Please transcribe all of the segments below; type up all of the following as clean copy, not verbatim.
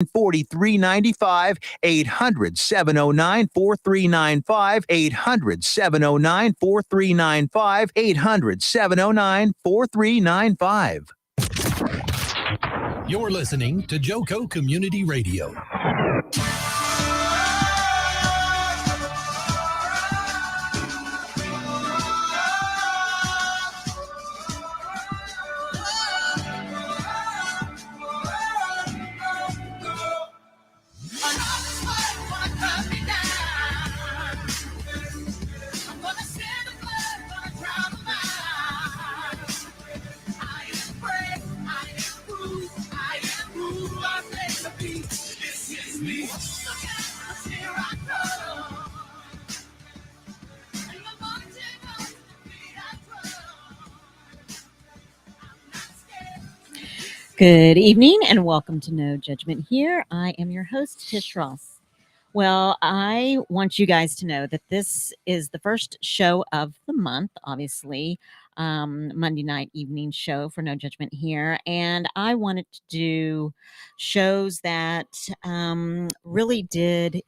4395, 800-709-4395, 800-709-4395, 800-709-4395. You're listening to Joco Community Radio. Good evening and welcome to No Judgment Here. I am your host, Tish Ross. Well, I want you guys to know that this is the first show of the month, obviously, Monday night evening show for No Judgment Here. And I wanted to do shows that really did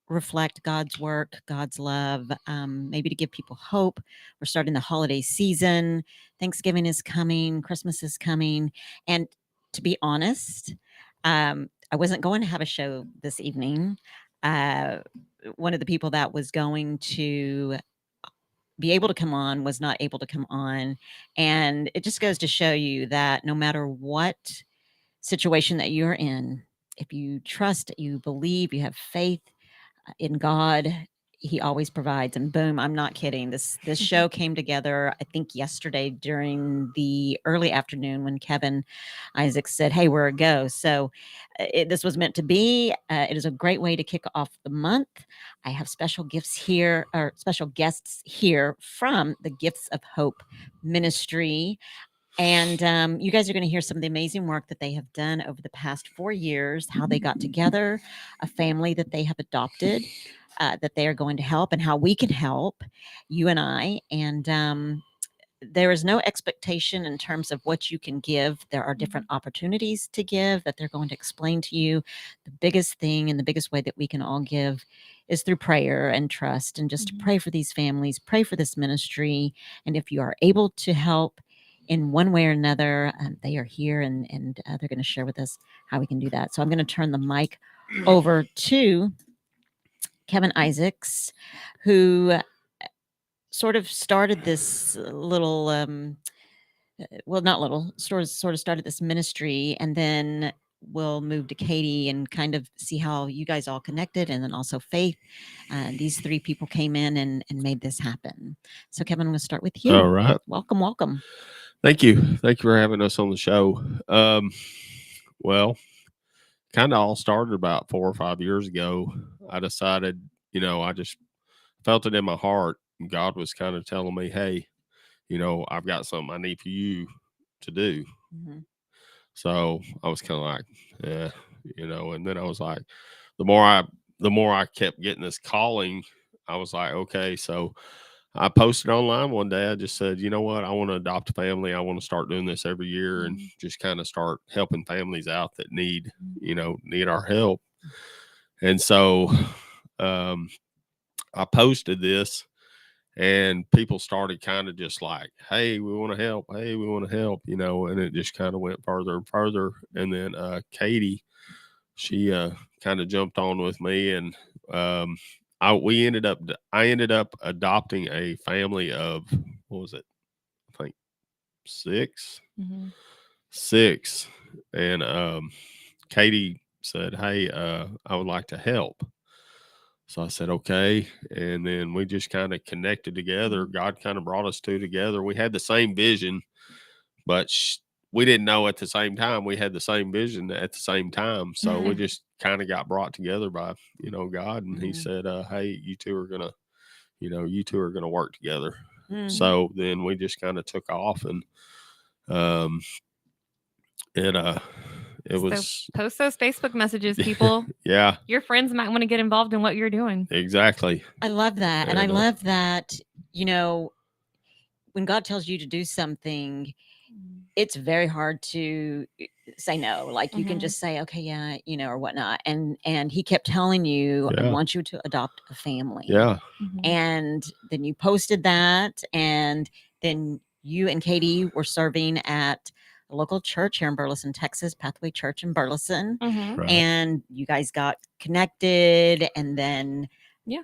reflect God's work, God's love, maybe to give people hope. We're starting the holiday season. Thanksgiving is coming. Christmas is coming. And to be honest, I wasn't going to have a show this evening. One of the people that was going to be able to come on was not able to come on. And it just goes to show you that no matter what situation that you're in, if you trust, you believe, you have faith in God, he always provides. And boom, I'm not kidding. This show came together, I think yesterday during the early afternoon when Kevin Isaacs said, "Hey, we're a go." So this was meant to be. It is a great way to kick off the month. I have special gifts here, or special guests here from the Gifts of Hope Ministry. And you guys are going to hear some of the amazing work that they have done over the past 4 years, how they got together, a family that they have adopted, that they are going to help, and how we can help, you and I. And there is no expectation in terms of what you can give. There are different opportunities to give that they're going to explain to you. The biggest thing and the biggest way that we can all give is through prayer and trust, and just to pray for these families, pray for this ministry. And if you are able to help in one way or another, they are here, and they're going to share with us how we can do that. So I'm going to turn the mic over to Kevin Isaacs, who sort of started this little, well, not little, sort of started this ministry, and then we'll move to Katy and kind of see how you guys all connected, and then also Faith. These three people came in and made this happen. So Kevin, I'm going to start with you. All right. Welcome. Thank you. Thank you for having us on the show. Well, kind of all started about 4 or 5 years ago. I decided, I just felt it in my heart. God was kind of telling me, hey, I've got something I need for you to do. Mm-hmm. So I was kind of like, yeah, and then I was like, the more I kept getting this calling, I was like, okay, so I posted online one day. I just said, you know what? I want to adopt a family. I want to start doing this every year and just kind of start helping families out that need our help. And so I posted this, and people started kind of just like, hey, we want to help. Hey, we want to help, and it just kind of went further and further. And then Katy, she kind of jumped on with me, and I ended up adopting a family of, what was it? I think 6. Mm-hmm. 6. And Katy said, hey, I would like to help. So I said, okay. And then we just kind of connected together. God kind of brought us two together. We had the same vision, but we didn't know at the same time we had the same vision at the same time. So we just kind of got brought together by, God. And he said, hey, you two are going to work together. Mm-hmm. So then we just kind of took off, and it was, post those Facebook messages, people. Yeah. Your friends might want to get involved in what you're doing. Exactly. I love that. And I love that, when God tells you to do something, it's very hard to say no. Like you can Mhm. just say, okay, yeah, or whatnot. And he kept telling you, I Yeah. want you to adopt a family. Yeah. Mhm. And then you posted that, and then you and Katy were serving at a local church here in Burleson, Texas, Pathway Church in Burleson. Mhm. Right. And you guys got connected, and then Yeah.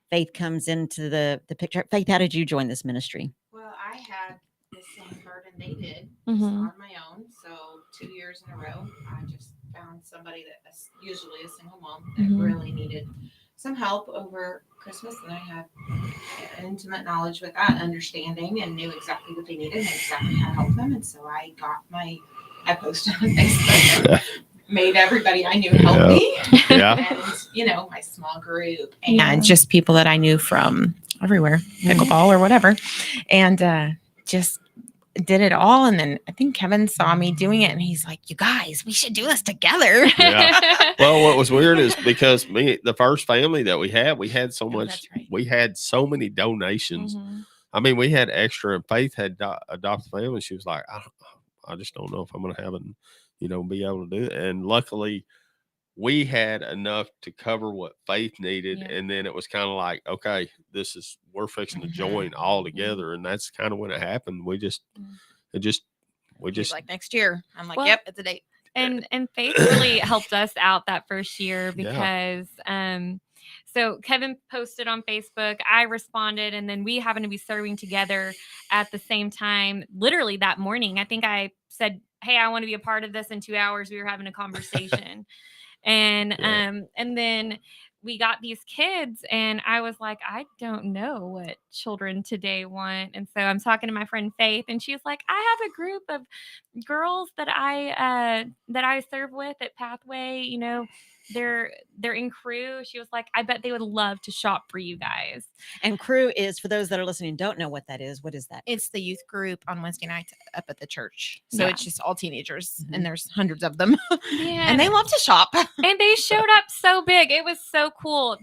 Faith comes into the picture. Faith, how did you join this ministry? Well, I had the same burden they did, just Mhm. on my own. So 2 years in a row, I just found somebody that is usually a single mom that Mhm. really needed some help over Christmas, and I had intimate knowledge with that, understanding, and knew exactly what they needed and exactly how to help them. And so I posted on Facebook and made everybody I knew help Yeah. me. Yeah. And my small group Yeah. and just people that I knew from everywhere, pickleball or whatever, and just did it all. And then I think Kevin saw me doing it, and he's like, "You guys, we should do this together." Yeah. Well, what was weird is because the first family that we had so much, that's right. we had so many donations. Mhm. I mean, we had extra, and Faith had adopted family. She was like, I just don't know if I'm going to have it, be able to do it. And luckily, we had enough to cover what Faith needed. Yeah. And then it was kind of like, okay, we're fixing to Mhm. join all together. And that's kind of when it happened. We just He's like, "Next year." I'm like, Well, "Yep, it's a date." And Faith really helped us out that first year Yeah. because so Kevin posted on Facebook, I responded, and then we happened to be serving together at the same time, literally that morning. I think I said, "Hey, I want to be a part of this." In 2 hours we were having a conversation. And Yeah. and then we got these kids, and I was like, I don't know what children today want. And so I'm talking to my friend Faith, and she's like, I have a group of girls that I serve with at Pathway. They're in crew. She was like, I bet they would love to shop for you guys. And crew is, for those that are listening, don't know what that is. What is that? It's the youth group on Wednesday nights up at the church. So Yeah. it's just all teenagers, Mhm. and there's hundreds of them. Man. And they love to shop. And they showed up so big. It was so cool.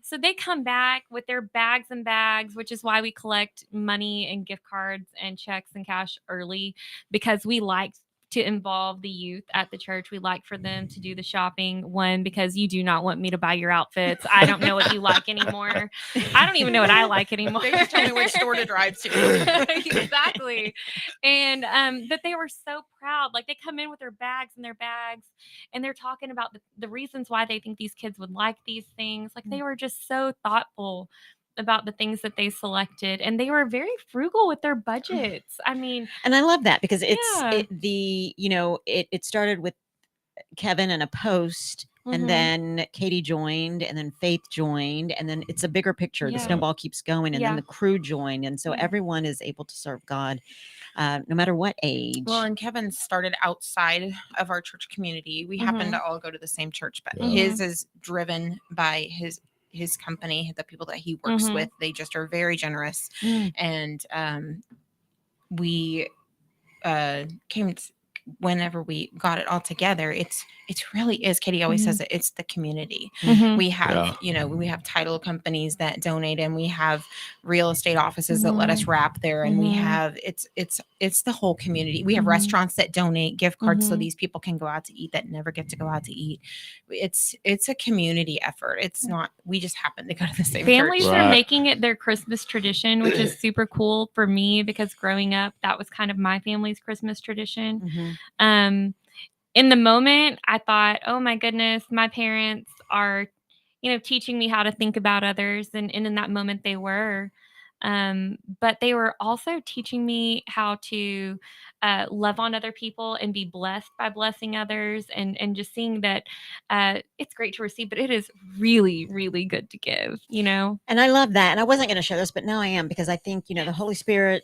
So they come back with their bags and bags, which is why we collect money and gift cards and checks and cash early, because we like to involve the youth at the church. We like for them to do the shopping. One, because you do not want me to buy your outfits. I don't know what you like anymore. I don't even know what I like anymore. They just tell me which store to drive to. Exactly. And but they were so proud. Like, they come in with their bags, and they're talking about the reasons why they think these kids would like these things. Like, they were just so thoughtful about the things that they selected, and they were very frugal with their budgets. I mean, And I love that because it's Yeah. it started with Kevin and a post, Mhm. and then Katy joined, and then Faith joined, and then it's a bigger picture. The Yeah. snowball keeps going, and Yeah. then the crew joined, and so Yeah. everyone is able to serve God, no matter what age. Well, and Kevin started outside of our church community. We happen to all go to the same church, but Yeah. his is driven by his company, the people that he works Mhm. with. They just are very generous. Mm. And we came whenever we got it all together, it's really is, Katy always says it, it's the community. Mhm. We have, Yeah. we have title companies that donate, and we have real estate offices that let us wrap there, and we Mhm. have it's the whole community. We have Mhm. restaurants that donate gift cards so Mhm. these people can go out to eat that never get to go out to eat. It's a community effort. It's not, we just happen to go to the same Families church. are Right. making it their Christmas tradition, which is super cool for me, because growing up, that was kind of my family's Christmas tradition. Mhm. In the moment, I thought, oh my goodness, my parents are, teaching me how to think about others. And in that moment they were. But they were also teaching me how to love on other people and be blessed by blessing others, and just seeing that it's great to receive, but it is really, really good to give, And I love that. And I wasn't going to share this, but now I am, because I think, the Holy Spirit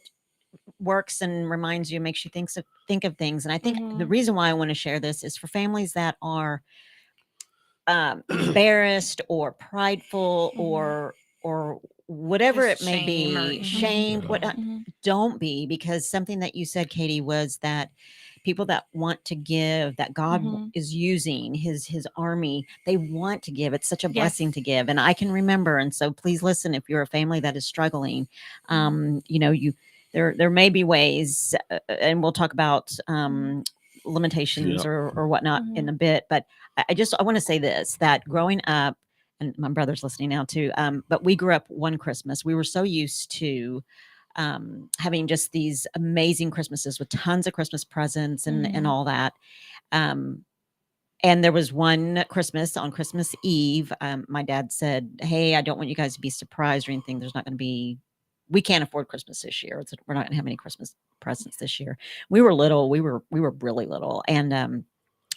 works and reminds you, makes you think of things. And I think the Mhm. reason why I want to share this is for families that are embarrassed or prideful Mhm. or whatever Just it may shame or- be, Mhm. shamed. What Mhm. don't be, because something that you said, Katy, was that people that want to give, that God Mhm. is using his army, they want to give. It's such a Yes. blessing to give. And I can remember, and so please listen, if you're a family that is struggling, there may be ways, and we'll talk about limitations Yep. or whatnot in a bit. But I want to say this, that growing up, and my brother's listening now too, but we grew up one Christmas. We were so used to having just these amazing Christmases with tons of Christmas presents and all that. And there was one Christmas, on Christmas Eve, my dad said, "Hey, I don't want you guys to be surprised or anything. There's not going to be, we can't afford Christmas this year. We're not going to have any Christmas presents this year." We were little. We were really little, and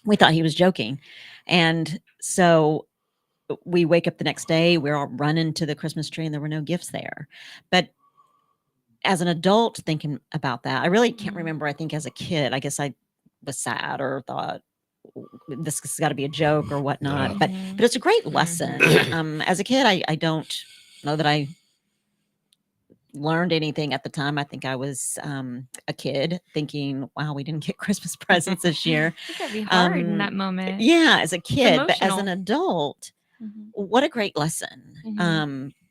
we thought he was joking. And so we wake up the next day. We're all running to the Christmas tree, and there were no gifts there. But as an adult, thinking about that, I really can't remember. I think as a kid, I guess I was sad or thought, this has got to be a joke or whatnot. Yeah. But it's a great lesson. As a kid, I don't know that I learned anything at the time. I think I was a kid thinking, wow, we didn't get Christmas presents this year. I think that'd be hard in that moment. Yeah, as a kid, but as an emotional. adult, what a great lesson.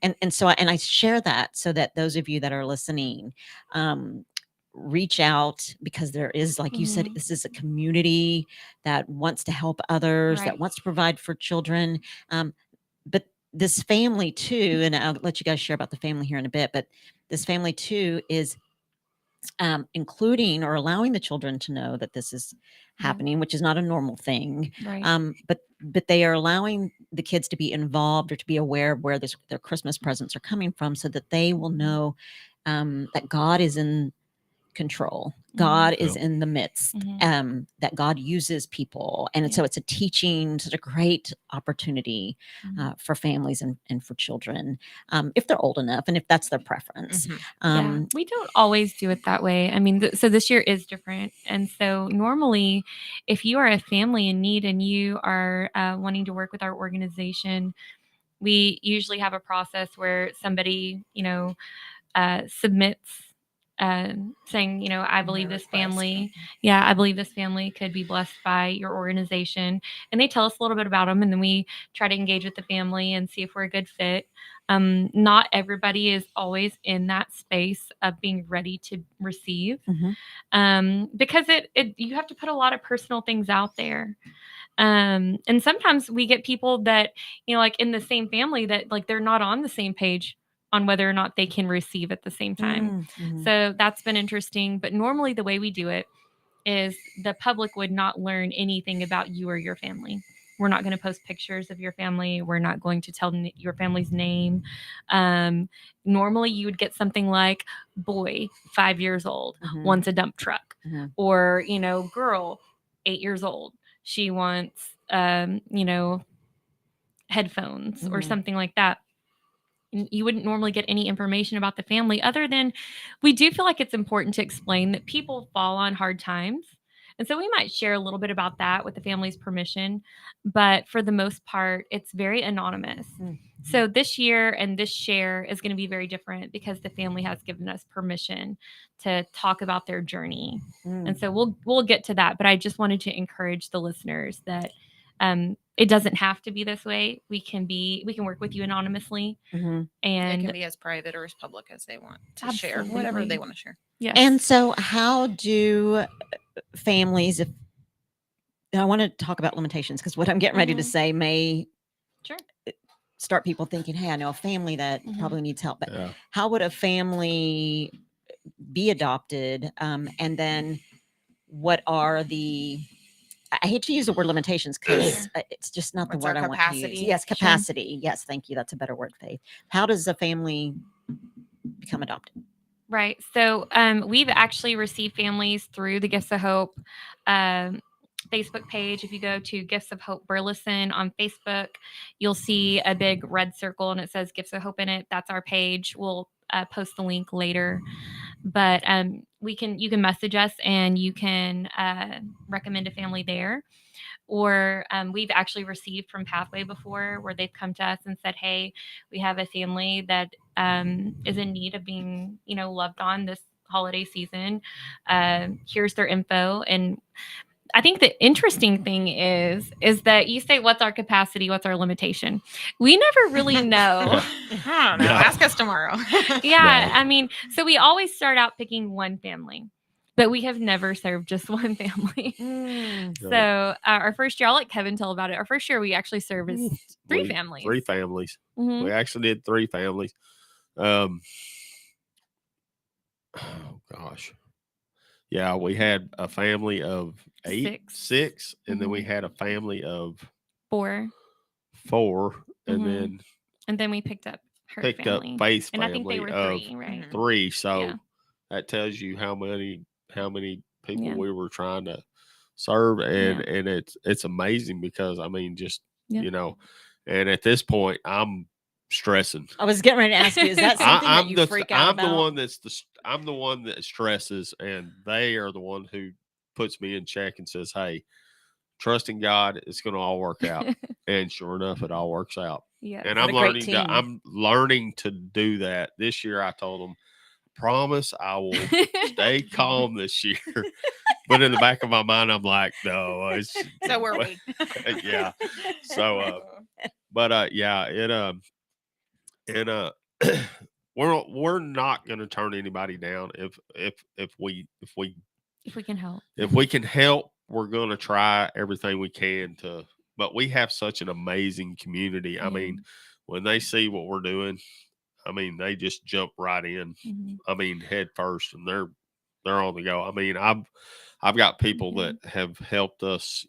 And so I share that so that those of you that are listening, reach out, because there is, like you said, this is a community that wants to help others, that Right. wants to provide for children. But this family too, and I'll let you guys share about the family here in a bit, but this family too is including or allowing the children to know that this is happening, which is not a normal thing. Right. But they are allowing the kids to be involved or to be aware of where their Christmas presents are coming from, so that they will know that God is in control. God is in the midst, that God uses people. And so it's a teaching, such a great opportunity for families and for children, if they're old enough and if that's their preference. Yeah, we don't always do it that way. I mean, so this year is different. And so normally, if you are a family in need and you are wanting to work with our organization, we usually have a process where somebody, submits saying, I believe this family, I believe this family could be blessed by your organization. And they tell us a little bit about them, and then we try to engage with the family and see if we're a good fit. Not everybody is always in that space of being ready to receive, because you have to put a lot of personal things out there. And sometimes we get people that, like in the same family, that like they're not on the same page on whether or not they can receive at the same time. So that's been interesting. But normally the way we do it is the public would not learn anything about you or your family. We're not going to post pictures of your family. We're not going to tell your family's name. Normally you would get something like, boy, 5 years old, wants a dump truck, or, girl, 8 years old, she wants, headphones or something like that. You wouldn't normally get any information about the family, other than we do feel like it's important to explain that people fall on hard times. And so we might share a little bit about that with the family's permission. But for the most part, it's very anonymous. So this year and this share is going to be very different, because the family has given us permission to talk about their journey. And so we'll get to that. But I just wanted to encourage the listeners that it doesn't have to be this way. We can work with you anonymously, and it can be as private or as public as they want to share, whatever they want to share. Yes. And so how do families, if I want to talk about limitations, because what I'm getting ready to say may start people thinking, hey, I know a family that probably needs help, but how would a family be adopted? And then what are I hate to use the word limitations, because it's just not the word I want to use. Yes, capacity. Yes, thank you. That's a better word, Faith. How does a family become adopted? Right. So we've actually received families through the Gifts of Hope Facebook page. If you go to Gifts of Hope Burleson on Facebook, you'll see a big red circle and it says Gifts of Hope in it. That's our page. We'll post the link later. But you can message us and you can recommend a family there. Or we've actually received from Pathway before, where they've come to us and said, hey, we have a family that is in need of being, loved on this holiday season. Here's their info. And I think the interesting thing is that you say, what's our capacity? What's our limitation? We never really know. I don't know. No. Ask us tomorrow. Yeah. No. I mean, so we always start out picking one family, but we have never served just one family. So our first year, I'll let Kevin tell about it. Our first year, we actually serviced three families. 3 families. Mhm. We actually did 3 families. Oh gosh. Yeah, we had a family of 6, and then we had a family of 4. 4, and Mhm. And then we picked up her picked family. up Faith's And I think they family were of 3, right? 3. So Yeah. that tells you how many people Yeah. we were trying to serve, and Yeah. it's amazing because I mean, just Yeah. you know, and at this point, I'm stressing. I was getting ready to ask you, is that something that you freak out I'm about? I'm the one that stresses, and they are the one who puts me in check and says, "Hey, trusting God, it's going to all work out." And sure enough, it all works out. Yeah. And What a great team. I'm learning to do that. This year, I told them, promise I will stay calm this year. But in the back of my mind, I'm like, no, it's So were we. yeah. So, yeah, we're not going to turn anybody down if we If we can help. if we can help, we're going to try everything we can to. But we have such an amazing community. I mean, when they see what we're doing, I mean, they just jump right in. Mhm. I mean, head first, and they're on the go. I mean, I've got people that have helped us,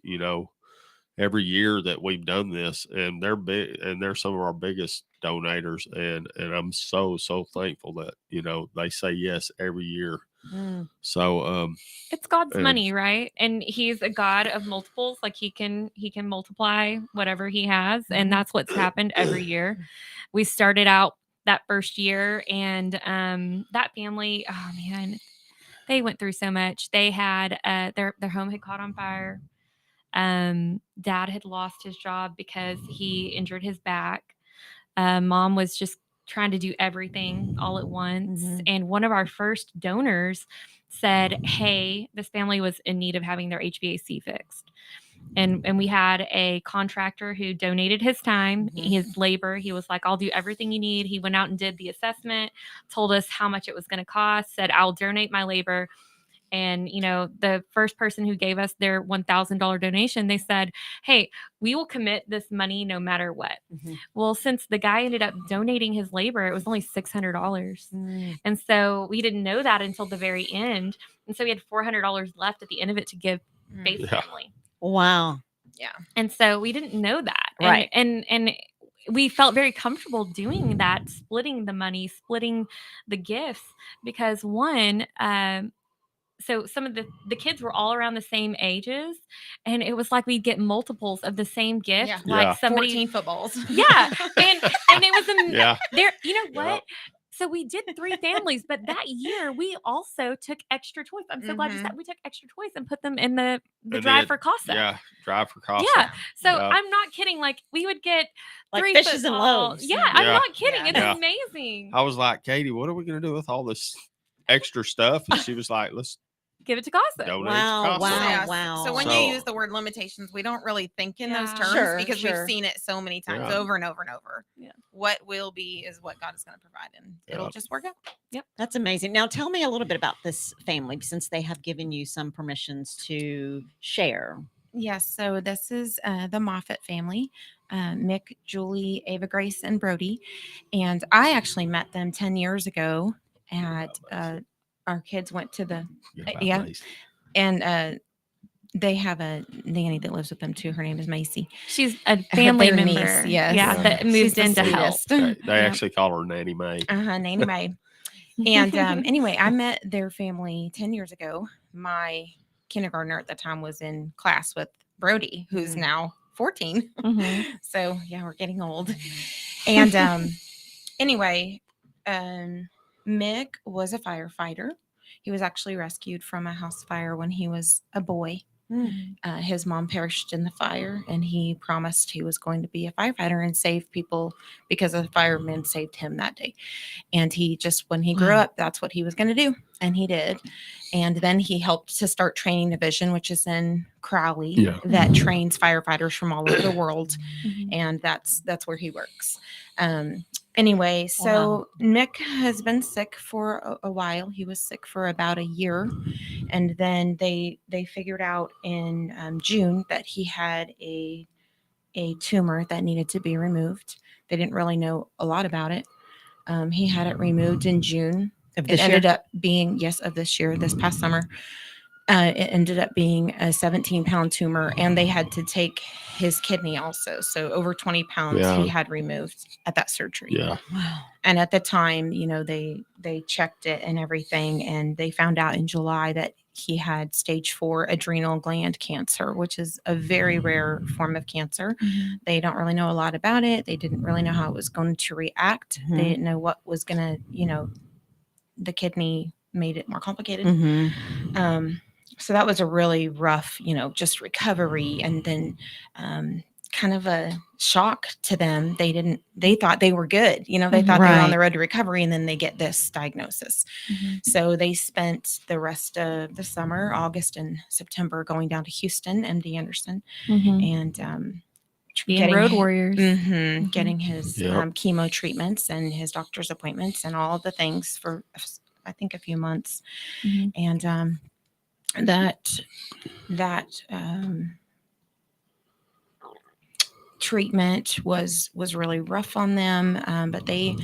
every year that we've done this, and they're big, and they're some of our biggest donators, and I'm so thankful that they say yes every year. So It's God's and- money, right? And he's a God of multiples. Like he can multiply whatever he has. And that's what's happened every year. We started out that first year, and that family, oh man, they went through so much. They had their home had caught on fire. Dad had lost his job because he injured his back. Mom was just trying to do everything all at once. And one of our first donors said, hey, this family was in need of having their HVAC fixed. And we had a contractor who donated his time, his labor. He was like, I'll do everything you need. He went out and did the assessment, told us how much it was going to cost, said, I'll donate my labor. And, the first person who gave us their $1,000 donation, they said, hey, we will commit this money no matter what. Well, since the guy ended up donating his labor, it was only $600. And so we didn't know that until the very end. And so we had $400 left at the end of it to give Faith's family. Wow. Yeah. And so we didn't know that. Right. And we felt very comfortable doing that, splitting the money, splitting the gifts, because one, so some of the kids were all around the same ages, and it was like we'd get multiples of the same gift. Yeah. Like Yeah. somebody, 14 footballs. yeah, and it was Yeah. there. You know what? Yep. So we did 3 families, but that year we also took extra toys. I'm so glad you said we took extra toys and put them in the And drive then- for Casa. Yeah, drive for Casa. Yeah. So Yep. I'm not kidding. Like we would get Like 3 fishes and football. loaves. Yeah, I'm Yeah. not kidding. It's Yeah. amazing. I was like, Katy, what are we going to do with all this extra stuff? And she was like, let's Give it to Casa. donate Wow, to Casa. wow. Yeah, So when So- you use the word limitations, we don't really think in those Yeah. terms Sure, because sure. we've seen it so many times Yeah. over and over and over. Yeah. What will be is what God is going to provide, and it'll Yeah. just work out. That's amazing. Now tell me a little bit about this family, since they have given you some permissions to share. Yes. So this is the Moffat family, Mick, Julie, Ava Grace, and Brody. And I actually met them 10 years ago at our kids went to the yeah. please. And they have a nanny that lives with them too. Her name is Macy. She's a family Their member. niece, yes. Yeah, that She's moved the in to help. sweetest. They actually call her Nanny Mae. Nanny May. And anyway, I met their family 10 years ago. My kindergartner at the time was in class with Brody, who's now 14. So yeah, we're getting old. And anyway, Mick was a firefighter. He was actually rescued from a house fire when he was a boy. His mom perished in the fire, and he promised he was going to be a firefighter and save people because the firemen saved him that day. And he just, when he grew up, that's what he was going to do. And he did. And then he helped to start Training Division, which is in Crowley, that trains firefighters from all over the world. And that's where he works. Anyway, so Mick has been sick for a while. He was sick for about a year. And then they figured out in June that he had a tumor that needed to be removed. They didn't really know a lot about it. He had it removed in June. It ended up being, of this year, this past summer. It ended up being a 17-pound tumor, and they had to take his kidney also. So over 20 pounds he had removed at that surgery. Yeah. Wow. And at the time, they checked it and everything, and they found out in July that he had stage 4 adrenal gland cancer, which is a very rare form of cancer. They don't really know a lot about it. They didn't really know how it was going to react. They didn't know what was going to, the kidney made it more complicated. So that was a really rough, just recovery, and then kind of a shock to them. They thought they were good. They thought they were on the road to recovery, and then they get this diagnosis. So they spent the rest of the summer, August and September, going down to Houston, MD Anderson, and being road warriors. Getting his chemo treatments and his doctor's appointments and all the things for, I think, a few months. And that treatment was really rough on them, but they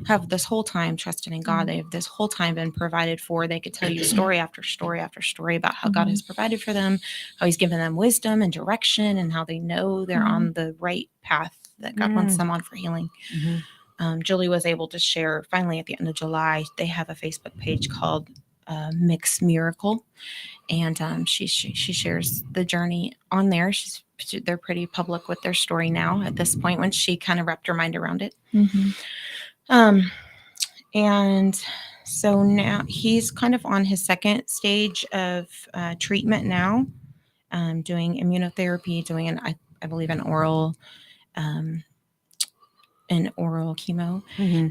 have this whole time trusted in God. They have this whole time been provided for. They could tell you story after story after story about how God has provided for them, how he's given them wisdom and direction, and how they know they're on the right path that God wants them on for healing. Julie was able to share finally at the end of July. They have a Facebook page called Mix Miracle, and she shares the journey on there. They're pretty public with their story now at this point, when she kind of wrapped her mind around it. And so now he's kind of on his second stage of treatment now, doing immunotherapy, doing I believe an oral chemo.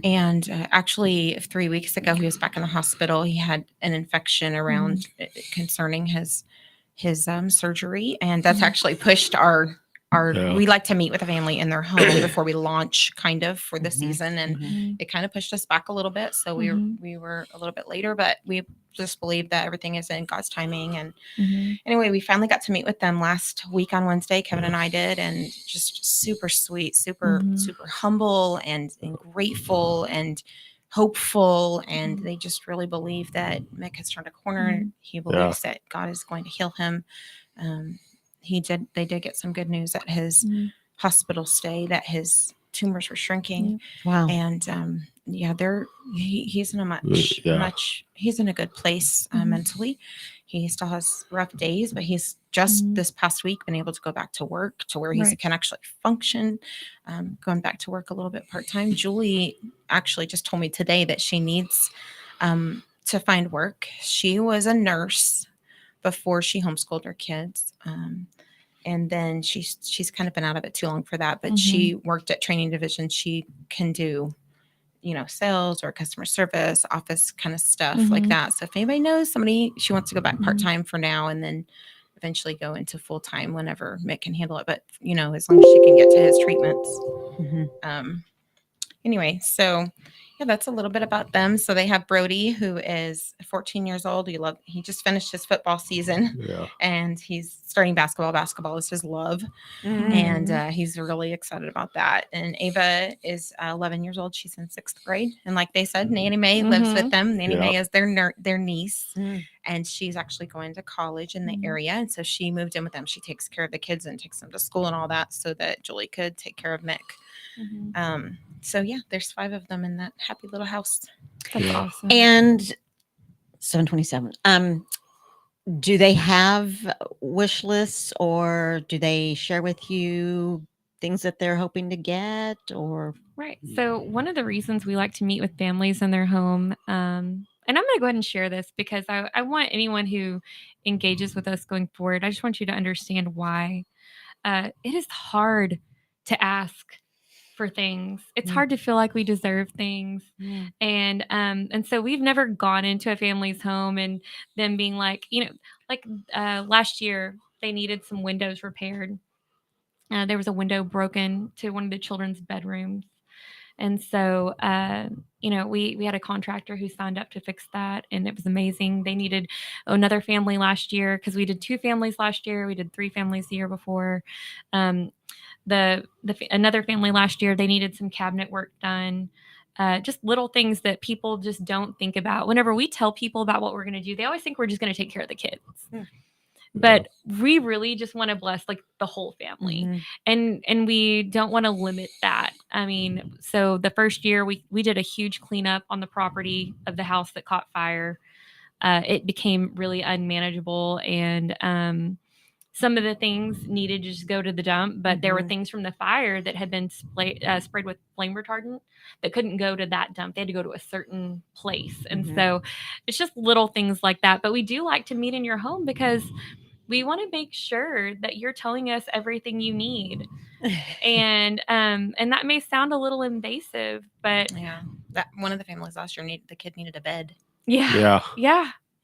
And actually 3 weeks ago, he was back in the hospital. He had an infection around concerning his surgery. And that's actually pushed we like to meet with the family in their home before we launch kind of for the season. And it kind of pushed us back a little bit. So we were a little bit later, but we just believe that everything is in God's timing. And anyway, we finally got to meet with them last week on Wednesday. Kevin and I did, and just super sweet, super humble and grateful and hopeful. And they just really believe that Mick has turned a corner. He believes that God is going to heal him. They did get some good news at his hospital stay that his tumors were shrinking. Wow. And he's in a he's in a good place mentally. He still has rough days, but he's just this past week been able to go back to work to where he can actually function, going back to work a little bit part-time. Julie actually just told me today that she needs to find work. She was a nurse before she homeschooled her kids. And then she's kind of been out of it too long for that, but she worked at Training Division. She can do, sales or customer service, office kind of stuff like that. So if anybody knows somebody, she wants to go back part-time for now, and then eventually go into full-time whenever Mick can handle it. But, as long as she can get to his treatments. Anyway, so that's a little bit about them. So they have Brody, who is 14 years old. He just finished his football season, and he's starting basketball. Basketball is his love, and he's really excited about that. And Ava is 11 years old. She's in 6th grade, and like they said, Nanny Mae lives with them. Nanny Mae is their niece, and she's actually going to college in the area, and so she moved in with them. She takes care of the kids and takes them to school and all that, so that Julie could take care of Mick. So there's 5 of them in that happy little house. That's awesome. And 727. Do they have wish lists, or do they share with you things that they're hoping to get, or? Right. So one of the reasons we like to meet with families in their home, and I'm going to go ahead and share this because I want anyone who engages with us going forward, I just want you to understand why. It is hard to ask for things. It's hard to feel like we deserve things. And so we've never gone into a family's home and them being like, last year they needed some windows repaired. There was a window broken to one of the children's bedrooms. And so, we had a contractor who signed up to fix that, and it was amazing. They needed another family last year because we did 2 families last year. We did 3 families the year before. Another family last year, they needed some cabinet work done. Just little things that people just don't think about. Whenever we tell people about what we're going to do, they always think we're just going to take care of the kids. But we really just want to bless like the whole family. And we don't want to limit that. I mean, so the first year we did a huge cleanup on the property of the house that caught fire. It became really unmanageable, and some of the things needed to just go to the dump, but there were things from the fire that had been sprayed with flame retardant that couldn't go to that dump. They had to go to a certain place. And so it's just little things like that. But we do like to meet in your home because we want to make sure that you're telling us everything you need. And that may sound a little invasive, but that one of the families last year the kid needed a bed. Yeah.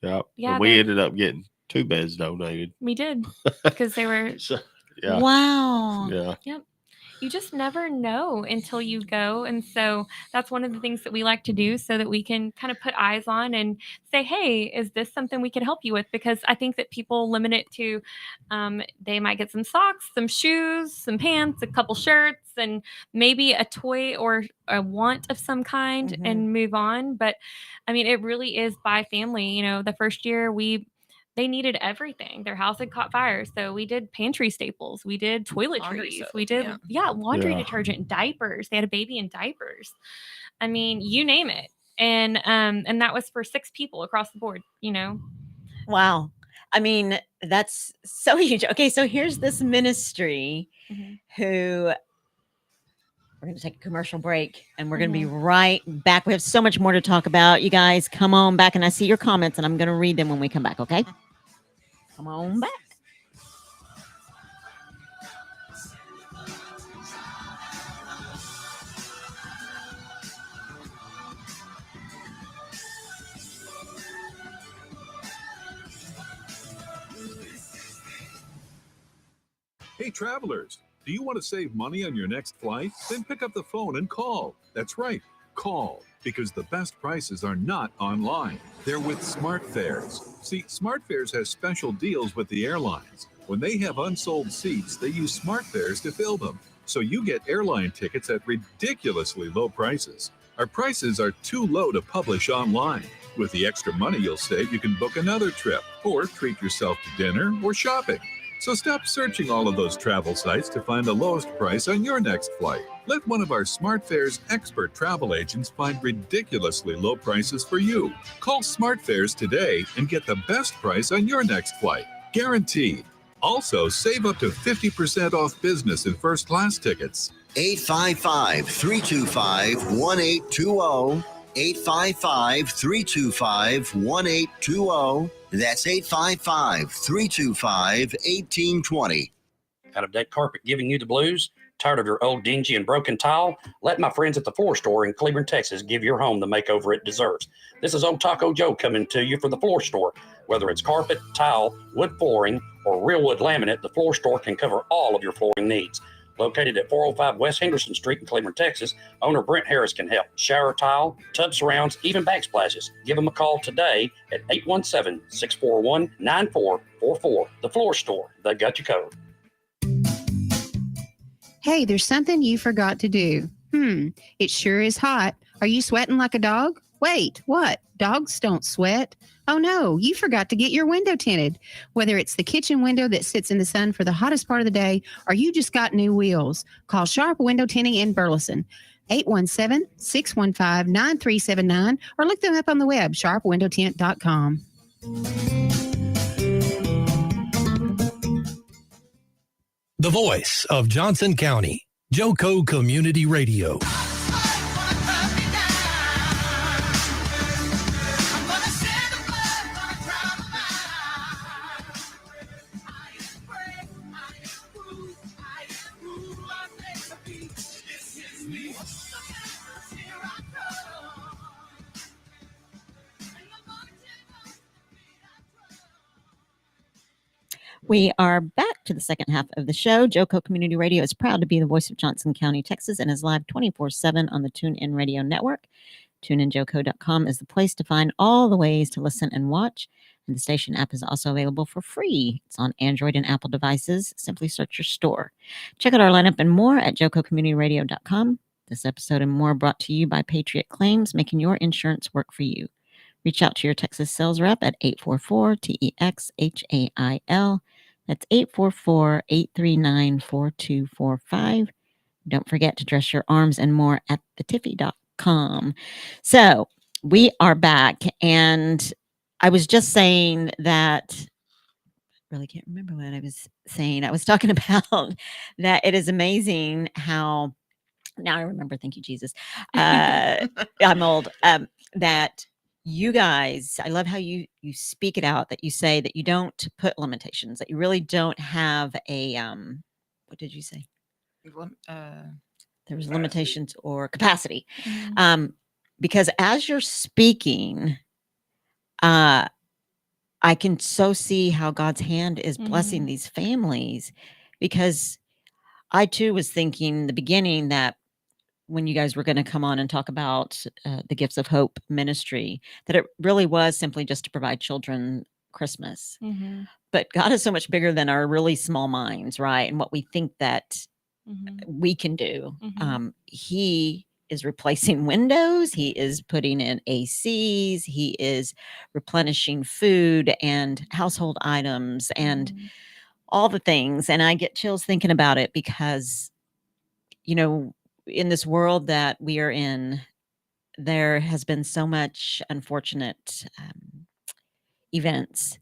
And we ended up getting 2 beds donated. We did because they were. Wow. Yeah. Yep. You just never know until you go. And so that's one of the things that we like to do so that we can kind of put eyes on and say, hey, is this something we can help you with? Because I think that people limit it to they might get some socks, some shoes, some pants, a couple shirts, and maybe a toy or a want of some kind and move on. But I mean, it really is by family. The first year they needed everything. Their house had caught fire. So we did pantry staples. We did toiletries. We did, laundry detergent, diapers. They had a baby in diapers. I mean, you name it. And that was for 6 people across the board, Wow. I mean, that's so huge. Okay. So here's this ministry who we're going to take a commercial break and we're going to be right back. We have so much more to talk about. You guys come on back, and I see your comments and I'm going to read them when we come back. Okay. Come on back. Hey, travelers, do you want to save money on your next flight? Then pick up the phone and call. That's right, call, because the best prices are not online. They're with SmartFares. See, SmartFares has special deals with the airlines. When they have unsold seats, they use SmartFares to fill them. So you get airline tickets at ridiculously low prices. Our prices are too low to publish online. With the extra money you'll save, you can book another trip or treat yourself to dinner or shopping. So stop searching all of those travel sites to find the lowest price on your next flight. Let one of our SmartFares expert travel agents find ridiculously low prices for you. Call SmartFares today and get the best price on your next flight. Guaranteed. Also, save up to 50% off business and first class tickets. 855-325-1820. 855-325-1820. That's 855-325-1820. Out of deck carpet giving you the blues? Tired of your old dingy and broken tile? Let my friends at the Floor Store in Cleburne, Texas give your home the makeover it deserves. This is Old Taco Joe coming to you for the Floor Store. Whether it's carpet, tile, wood flooring, or real wood laminate, the Floor Store can cover all of your flooring needs. Located at 405 West Henderson Street in Cleburne, Texas, owner Brent Harris can help. Shower tile, tub surrounds, even backsplashes. Give them a call today at 817-641-9444. The Floor Store, they got you covered. Hey, there's something you forgot to do. It sure is hot. Are you sweating like a dog? Wait, what? Dogs don't sweat. Oh no, you forgot to get your window tinted. Whether it's the kitchen window that sits in the sun for the hottest part of the day, or you just got new wheels, call Sharp Window Tinting in Burleson. 817-615-9379, or look them up on the web, sharpwindowtint.com. The voice of Johnson County, Joco Community Radio. We are back to the second half of the show. Joco Community Radio is proud to be the voice of Johnson County, Texas, and is live 24/7 on the TuneIn Radio Network. TuneInJoco.com is the place to find all the ways to listen and watch. And the station app is also available for free. It's on Android and Apple devices. Simply search your store. Check out our lineup and more at JocoCommunityRadio.com. This episode and more brought to you by Patriot Claims, making your insurance work for you. Reach out to your Texas sales rep at 844-TEXHAIL. That's 844-839-4245. Don't forget to dress your arms and more at thetiffy.com. So we are back, and I was just saying that really can't remember what I was saying. I was talking about that it is amazing how now I remember. Thank you, Jesus. I'm old. That you guys, I love how you speak it out, that you say that you don't put limitations, that you really don't have a what did you say? There was limitations or capacity. Because as you're speaking, I can so see how God's hand is blessing these families, because I too was thinking in the beginning that when you guys were going to come on and talk about the Gifts of Hope ministry, that it really was simply just to provide children Christmas. But God is so much bigger than our really small minds, right? And what we think that we can do. He is replacing windows. He is putting in ACs. He is replenishing food and household items and all the things. And I get chills thinking about it because, you know, in this world that we are in, there has been so much unfortunate events,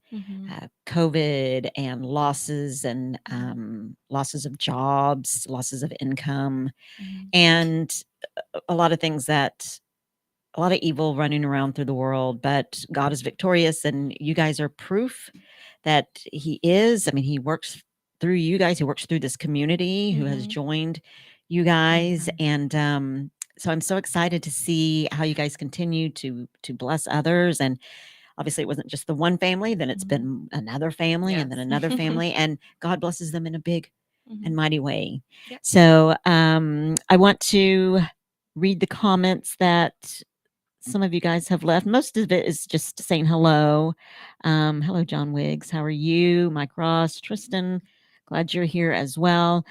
COVID and losses of jobs, losses of income, and a lot of things that a lot of evil running around through the world, but God is victorious, and you guys are proof that he is. I mean, he works through you guys. He works through this community who has joined you guys. And so I'm so excited to see how you guys continue to bless others. And obviously it wasn't just the one family, then it's been another family and then another family, and God blesses them in a big and mighty way. So I want to read the comments that some of you guys have left. Most of it is just saying hello. Hello, John Wiggs. How are you? Mike Ross, Tristan, glad you're here as well.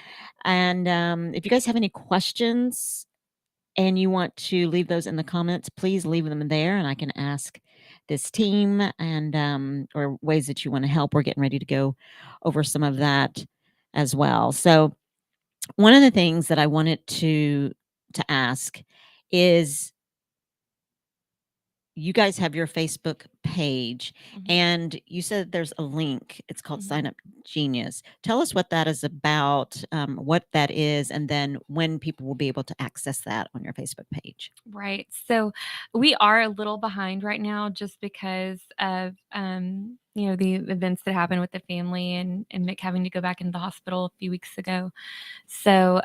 And if you guys have any questions and you want to leave those in the comments, please leave them there and I can ask this team, and or ways that you want to help. We're getting ready to go over some of that as well. So one of the things that I wanted to ask is, you guys have your Facebook page, and you said there's a link. It's called Sign Up Genius. Tell us what that is about, what that is, and then when people will be able to access that on your Facebook page. Right. So we are a little behind right now just because of the events that happened with the family and Mick having to go back into the hospital a few weeks ago. So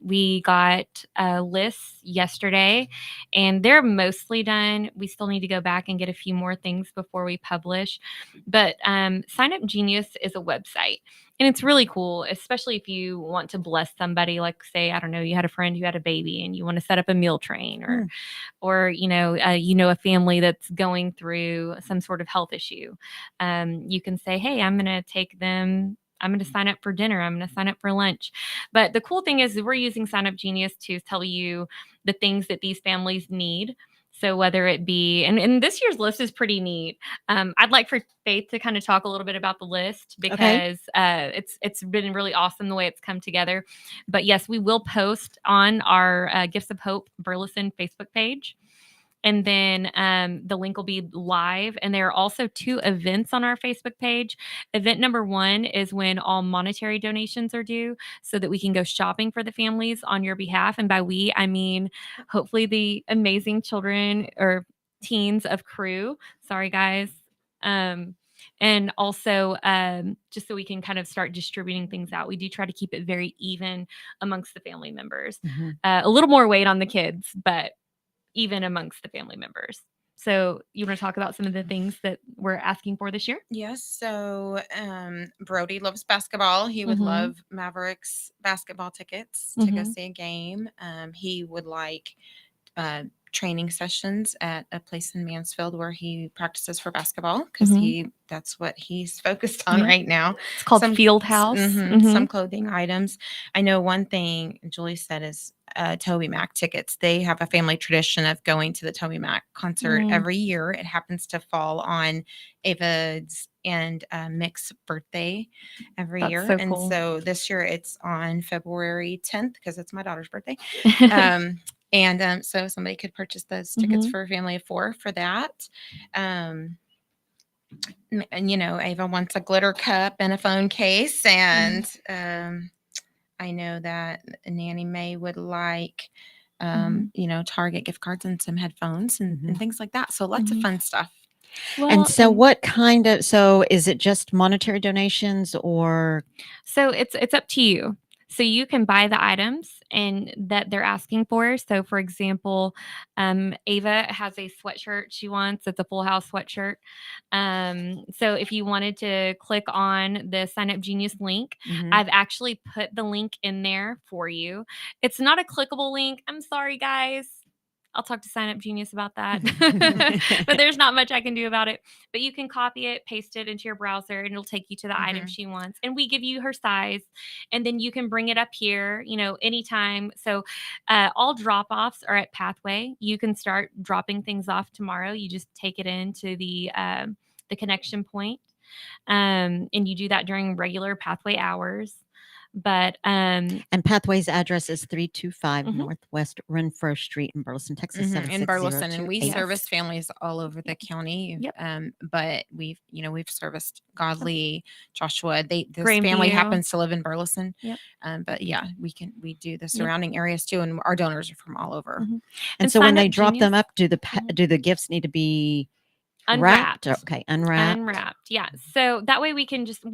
we got lists yesterday and they're mostly done. We still need to go back and get a few more things before we publish. But Sign Up Genius is a website. And it's really cool, especially if you want to bless somebody, like say, I don't know, you had a friend who had a baby and you want to set up a meal train, or a family that's going through some sort of health issue. You can say, hey, I'm going to sign up for dinner. I'm going to sign up for lunch. But the cool thing is we're using Sign Up Genius to tell you the things that these families need. So whether it be, and this year's list is pretty neat. I'd like for Faith to kind of talk a little bit about the list because it's been really awesome the way it's come together. But yes, we will post on our Gifts of Hope Burleson Facebook page. And then the link will be live. And there are also 2 events on our Facebook page. Event number 1 is when all monetary donations are due so that we can go shopping for the families on your behalf. And by we, I mean, hopefully the amazing children or teens of Crew. Sorry, guys. And also just so we can kind of start distributing things out. We do try to keep it very even amongst the family members. A little more weight on the kids, but even amongst the family members. So you want to talk about some of the things that we're asking for this year? Yes. So Brody loves basketball. He would Mhm. love Mavericks basketball tickets to go Mhm. see a game. He would like training sessions at a place in Mansfield where he practices for basketball because Mhm. that's what he's focused on Yeah. right now. It's called Field House. Some clothing items. I know one thing Julie said is Toby Mac tickets. They have a family tradition of going to the Toby Mac concert every year. It happens to fall on Ava's and Mick's birthday every That's year. so And cool. so this year it's on February 10th because it's my daughter's birthday. And so somebody could purchase those tickets for a family of 4 for that. And Ava wants a glitter cup and a phone case. And I know that Nanny May would like, Target gift cards and some headphones and things like that. So lots of fun stuff. And Well, so what kind of, so is it just monetary donations or? So it's up to you. So you can buy the items and that they're asking for. So for example, Ava has a sweatshirt she wants. It's a Full House sweatshirt. So if you wanted to click on the Sign Up Genius link, I've actually put the link in there for you. It's not a clickable link. I'm sorry, guys. I'll talk to Sign Up Genius about that. But there's not much I can do about it. But you can copy it, paste it into your browser, and it'll take you to the item she wants. And we give you her size. And then you can bring it up here, anytime. So all drop-offs are at Pathway. You can start dropping things off tomorrow. You just take it into the connection point. And you do that during regular Pathway hours. But and Pathway's address is 325 Northwest Renfro Street in Burleson, Texas. In Burleson, and we 76028. service families all over the county. But we've serviced Godly, Joshua. This family Grandview. happens to live in Burleson. Yep. But yeah, we do the surrounding areas too, and our donors are from all over. And so when they drop them up, do the gifts need to be unwrapped? Okay, unwrapped. Unwrapped, yeah. So that way we can just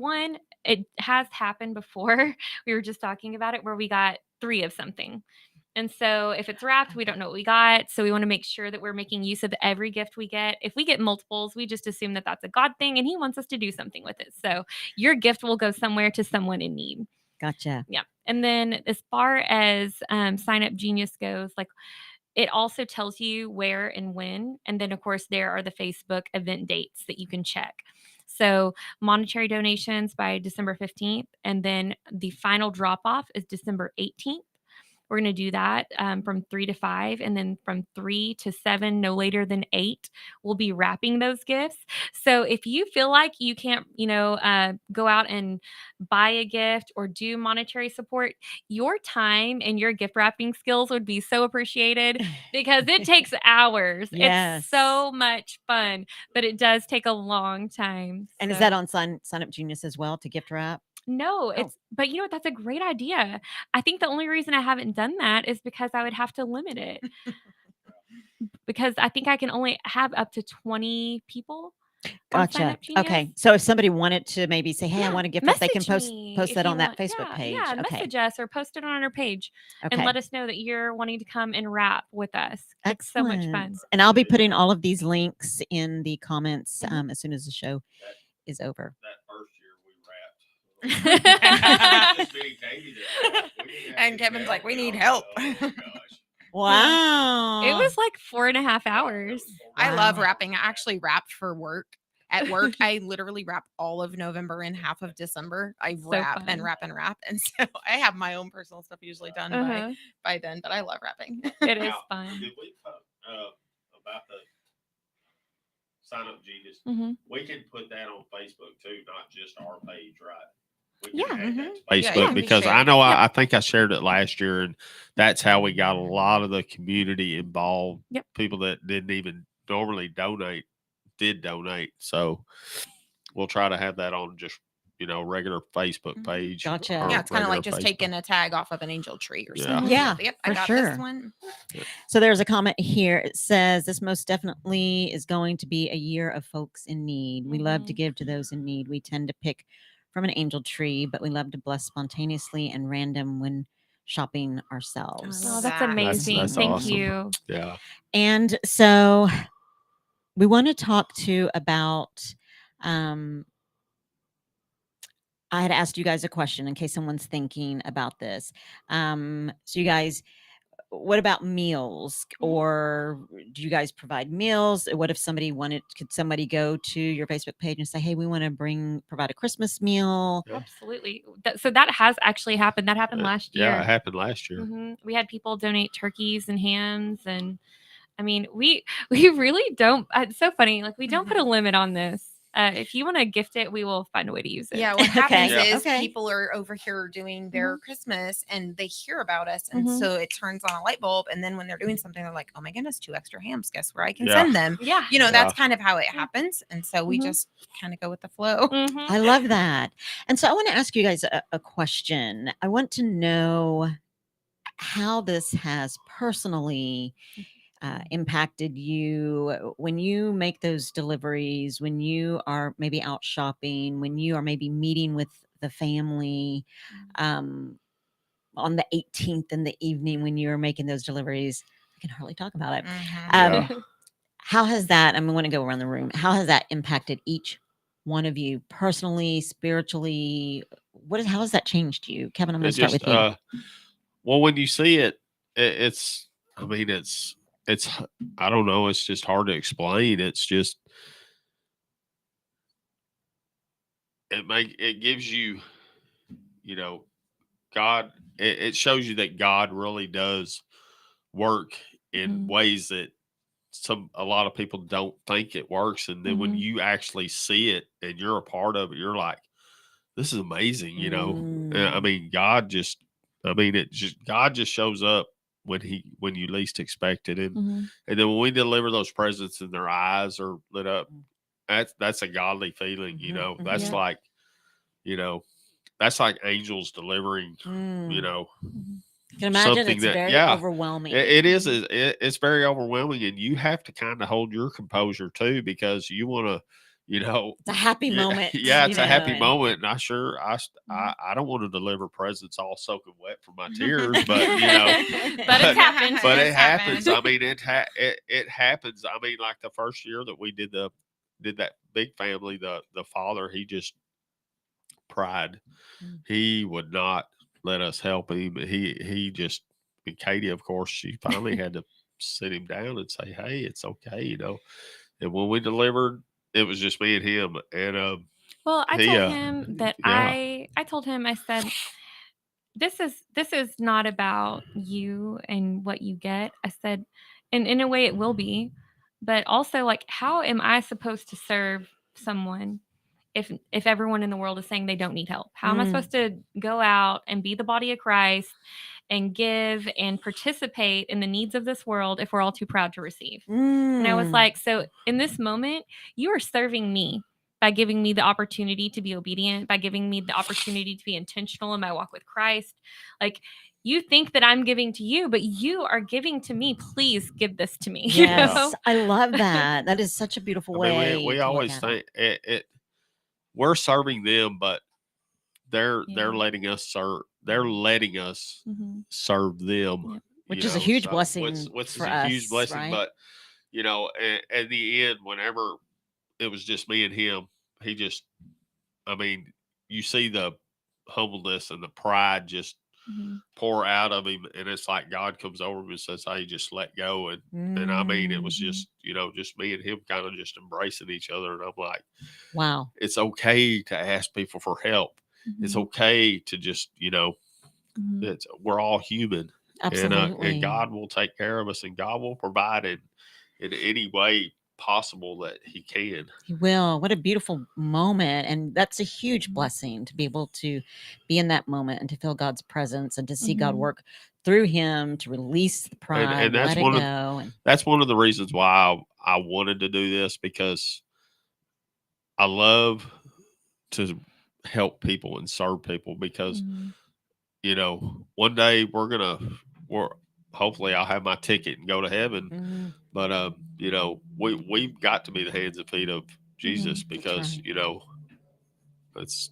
it has happened before. We were just talking about it where we got 3 of something. And so if it's wrapped, we don't know what we got. So we want to make sure that we're making use of every gift we get. If we get multiples, we just assume that that's a God thing and he wants us to do something with it. So your gift will go somewhere to someone in need. Gotcha. Yeah. And then as far as Sign Up Genius goes, it also tells you where and when. And then, of course, there are the Facebook event dates that you can check. So monetary donations by December 15th. And then the final drop-off is December 18th. We're going to do that from 3 to 5. And then from 3 to 7, no later than 8, we'll be wrapping those gifts. So if you feel like you can't, go out and buy a gift or do monetary support, your time and your gift wrapping skills would be so appreciated because it takes hours. Yes. It's so much fun, but it does take a long time. And is that on Sign Up Genius as well to gift wrap? No, but you know what? That's a great idea. I think the only reason I haven't done that is because I would have to limit it. Because I think I can only have up to 20 people. Gotcha. Okay. So if somebody wanted to maybe say, hey, I want to gift wrap, they can post that on that Facebook page. Yeah, message us or post it on our page and let us know that you're wanting to come and wrap with us. It's so much fun. And I'll be putting all of these links in the comments as soon as the show is over. That first year we wrapped. And Kevin's like, we need help. Wow. It was like 4.5 hours. I love wrapping. I actually wrapped for work. At work, I literally wrap all of November and half of December. I wrap and wrap and wrap. And so I have my own personal stuff usually done by then, but I love wrapping. It is fun. Did we about the Sign Up Genius? We can put that on Facebook too, not just our page, right? We can add that to Facebook because I know I think I shared it last year, and that's how we got a lot of the community involved. People that didn't even normally donate did donate. So we'll try to have that on just regular Facebook page. Gotcha. Yeah, it's kind of like just taking a tag off of an angel tree or something. Yeah, yep, I got sure. this one. So there's a comment here. It says this most definitely is going to be a year of folks in need. We love to give to those in need. We tend to pick from an angel tree, but we love to bless spontaneously and random when shopping ourselves. Oh, that's amazing. That's Thank awesome. you. Yeah. And so we want to talk to about. I had asked you guys a question in case someone's thinking about this. So you guys, what about meals, or do you guys provide meals? What if somebody could somebody go to your Facebook page and say, hey, we want to provide a Christmas meal? Absolutely. So that has actually happened. That happened last year. Yeah, it happened last year. We had people donate turkeys and hams, and I mean, we really don't. It's so funny. Like, we don't put a limit on this. If you want to gift it, we will find a way to use it. Yeah, what happens Okay. is Okay. people are over here doing their Christmas and they hear about us. And so it turns on a light bulb. And then when they're doing something, they're like, oh my goodness, 2 extra hams. Guess where I can send them? Yeah. You know, that's kind of how it happens. And so we just kind of go with the flow. I love that. And so I want to ask you guys a question. I want to know how this has personally impacted you when you make those deliveries, when you are maybe out shopping, when you are maybe meeting with the family on the 18th in the evening when you're making those deliveries. I can hardly talk about it. How has that, I want to go around the room. How has that impacted each one of you personally, spiritually? How has that changed you? Kevin, I'm going to start with you. Well, when you see it, it's I don't know. It's just hard to explain. It's just, it gives you, God, it shows you that God really does work in ways that a lot of people don't think it works. And then when you actually see it and you're a part of it, you're like, this is amazing. I mean, God just shows up when you least expect it. And then when we deliver those presents and their eyes are lit up, that's a godly feeling, that's like, that's like angels delivering, I can imagine it's very overwhelming. It is. It's very overwhelming. And you have to kind of hold your composure too, because you want to, it's a happy moment. Yeah, it's a happy moment. And I don't want to deliver presents all soaking wet from my tears, but but it happens. But it happens. I mean, it happens. I mean, like the first year that we did that big family, the father, he just pride. He would not let us help him. He just, and Katy, of course, she finally had to sit him down and say, hey, it's okay, And when we delivered, it was just me and him. And well, I told him that I told him, I said, this is not about you and what you get. I said, and in a way it will be, but also, like, how am I supposed to serve someone if everyone in the world is saying they don't need help? How am I supposed to go out and be the body of Christ and give and participate in the needs of this world if we're all too proud to receive? And I was like, so in this moment, you are serving me by giving me the opportunity to be obedient, by giving me the opportunity to be intentional in my walk with Christ. Like, you think that I'm giving to you, but you are giving to me. Please give this to me. Yes, I love that. That is such a beautiful way. We always think we're serving them, but they're letting us serve. They're letting us serve them, which is a huge blessing. Which is a huge blessing. Right? But at the end, whenever it was just me and him, he just, I mean, you see the humbleness and the pride just pour out of him, and it's like God comes over him and says, hey, just let go. And I mean, it was just, just me and him kind of just embracing each other. And I'm like, wow, it's okay to ask people for help. It's okay to just, we're all human. Absolutely. And God will take care of us, and God will provide it in any way possible that he can. He will. What a beautiful moment. And that's a huge blessing to be able to be in that moment and to feel God's presence and to see God work through him to release the pride, and that's let it go. That's one of the reasons why I wanted to do this, because I love to help people and serve people, because one day hopefully I'll have my ticket and go to heaven. But we've got to be the hands and feet of Jesus, because it's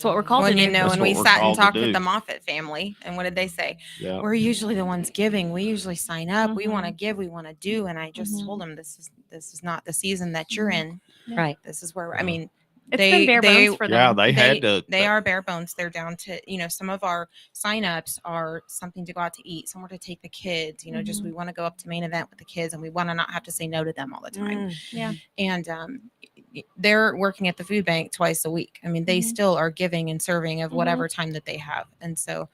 what we're called to do. When we sat and talked with the Moffitt family, and what did they say? We're usually the ones giving. We usually sign up. We want to give. We want to do. And I just told them, this this is not the season that you're in. Right. This is where, Yeah. I mean, It's been bare bones for them. Yeah, they had to. They are bare bones. They're down to, some of our signups are something to go out to eat, somewhere to take the kids, just we want to go up to main event with the kids and we want to not have to say no to them all the time. Yeah. And they're working at the food bank twice a week. I mean, they still are giving and serving of whatever time that they have. And so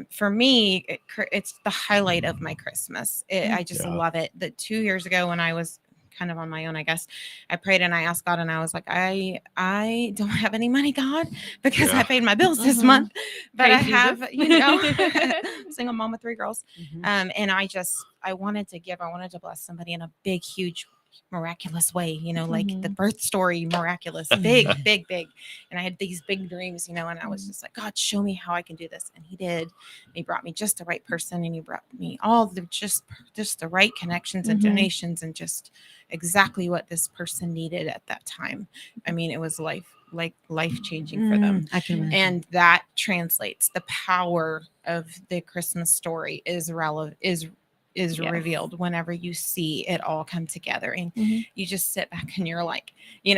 for me, it's the highlight of my Christmas. I just love it. That 2 years ago when I was kind of on my own, I guess, I prayed and I asked God and I was like, I don't have any money, God, because I paid my bills this month, but Praise I Jesus. have, single mom with 3 girls. And I wanted to give, I wanted to bless somebody in a big, huge, miraculous way, like the birth story, miraculous, big. And I had these big dreams, and I was just like, God, show me how I can do this. And he did. He brought me just the right person, and he brought me all the just the right connections and donations, and just exactly what this person needed at that time. I mean, it was life changing for them. I can imagine. And that translates. The power of the Christmas story is revealed whenever you see it all come together, and you just sit back and you're like, we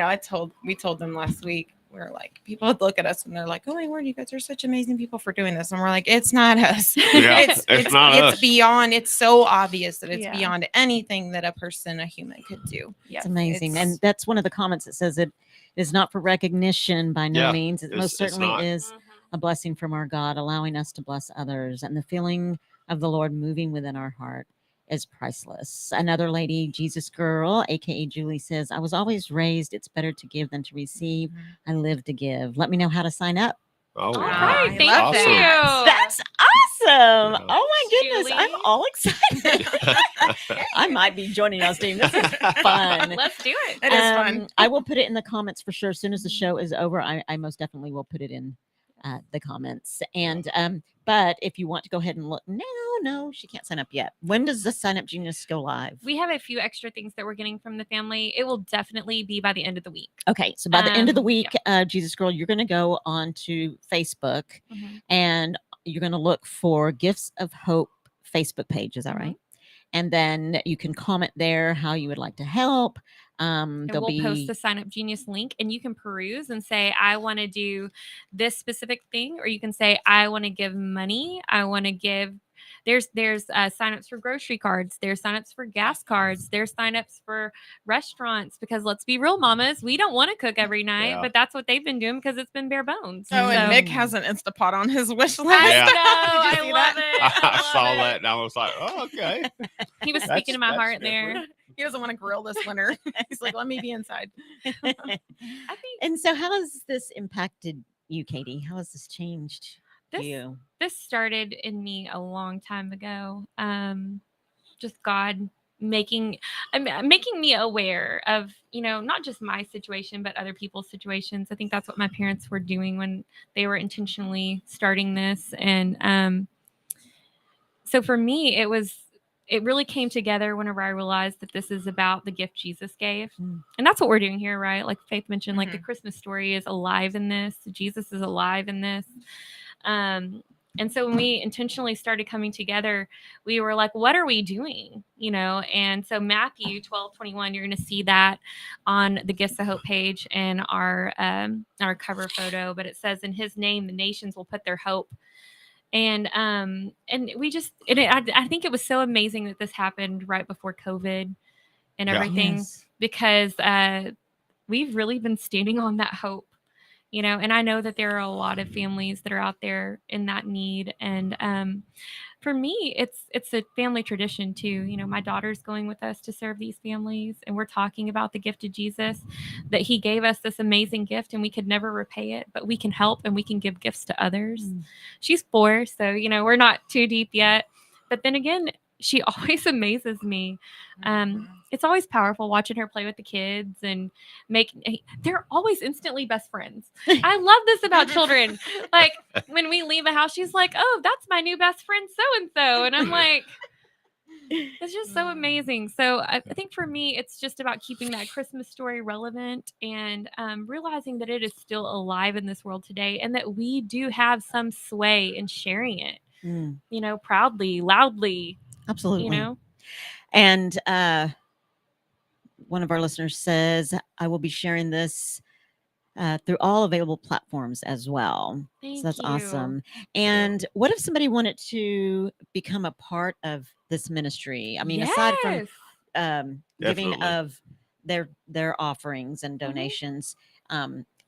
told them last week, we're like, people would look at us and they're like, oh my word, you guys are such amazing people for doing this. And we're like, it's not us. Yeah, it's not us. It's beyond, it's so obvious that it's beyond anything that a human could do. It's amazing. And that's one of the comments that says it is not for recognition by no means. It most certainly is a blessing from our God, allowing us to bless others. And the feeling of the Lord moving within our heart is priceless. Another lady, Jesus Girl, aka Julie, says, I was always raised it's better to give than to receive. I live to give. Let me know how to sign up. Oh, All wow. right. Thank Awesome. you. That's awesome. Yeah. Oh my goodness. Julie. I'm all excited. I might be joining y'all's team. This is fun. Let's do it. It is fun. I will put it in the comments for sure. As soon as the show is over, I most definitely will put it in the comments. And but if you want to go ahead and look, no, she can't sign up yet. When does the Sign Up Genius go live? We have a few extra things that we're getting from the family. It will definitely be by the end of the week. Okay, so by the end of the week, Jesus Girl, you're going to go on to Facebook and you're going to look for Gifts of Hope Facebook page. Is that right? And then you can comment there how you would like to help. And we'll post the Sign Up Genius link, and you can peruse and say, I want to do this specific thing, or you can say, I want to give money. I want to give. There's signups for grocery cards. There's signups for gas cards. There's signups for restaurants, because let's be real, mamas, we don't want to cook every night, but that's what they've been doing because it's been bare bones. Oh, and Nick has an Instapot on his wish list. Yeah. I Did you know. I see love that? it. I saw that and I was like, oh, okay. He was speaking to my heart different. there. He doesn't want to grill this winter. He's like, let me be inside. I think And so how has this impacted you, Katy? How has this changed this you? this started in me a long time ago. Just God making me aware of, not just my situation, but other people's situations. I think that's what my parents were doing when they were intentionally starting this. And so for me, it really came together whenever I realized that this is about the gift Jesus gave. And that's what we're doing here, right? Like Faith mentioned, like the Christmas story is alive in this. Jesus is alive in this. And so when we intentionally started coming together, we were like, what are we doing? And so Matthew 12:21, you're going to see that on the Gifts of Hope page and our cover photo, but it says, in his name, the nations will put their hope. And we just, I think it was so amazing that this happened right before COVID and everything, because we've really been standing on that hope, and I know that there are a lot of families that are out there in that need. And for me, it's a family tradition too. My daughter's going with us to serve these families, and we're talking about the gift of Jesus, that he gave us this amazing gift and we could never repay it, but we can help and we can give gifts to others. She's 4, so, we're not too deep yet. But then again, she always amazes me. It's always powerful watching her play with the kids and they're always instantly best friends. I love this about children. Like when we leave a house, she's like, oh, that's my new best friend, so-and-so. And I'm like, it's just so amazing. So I think for me, it's just about keeping that Christmas story relevant and realizing that it is still alive in this world today, and that we do have some sway in sharing it, proudly, loudly. Absolutely. And one of our listeners says, I will be sharing this through all available platforms as well. Thank So that's you. awesome. And what if somebody wanted to become a part of this ministry? I mean, aside from Yes. giving Definitely. of their offerings and Mhm. donations,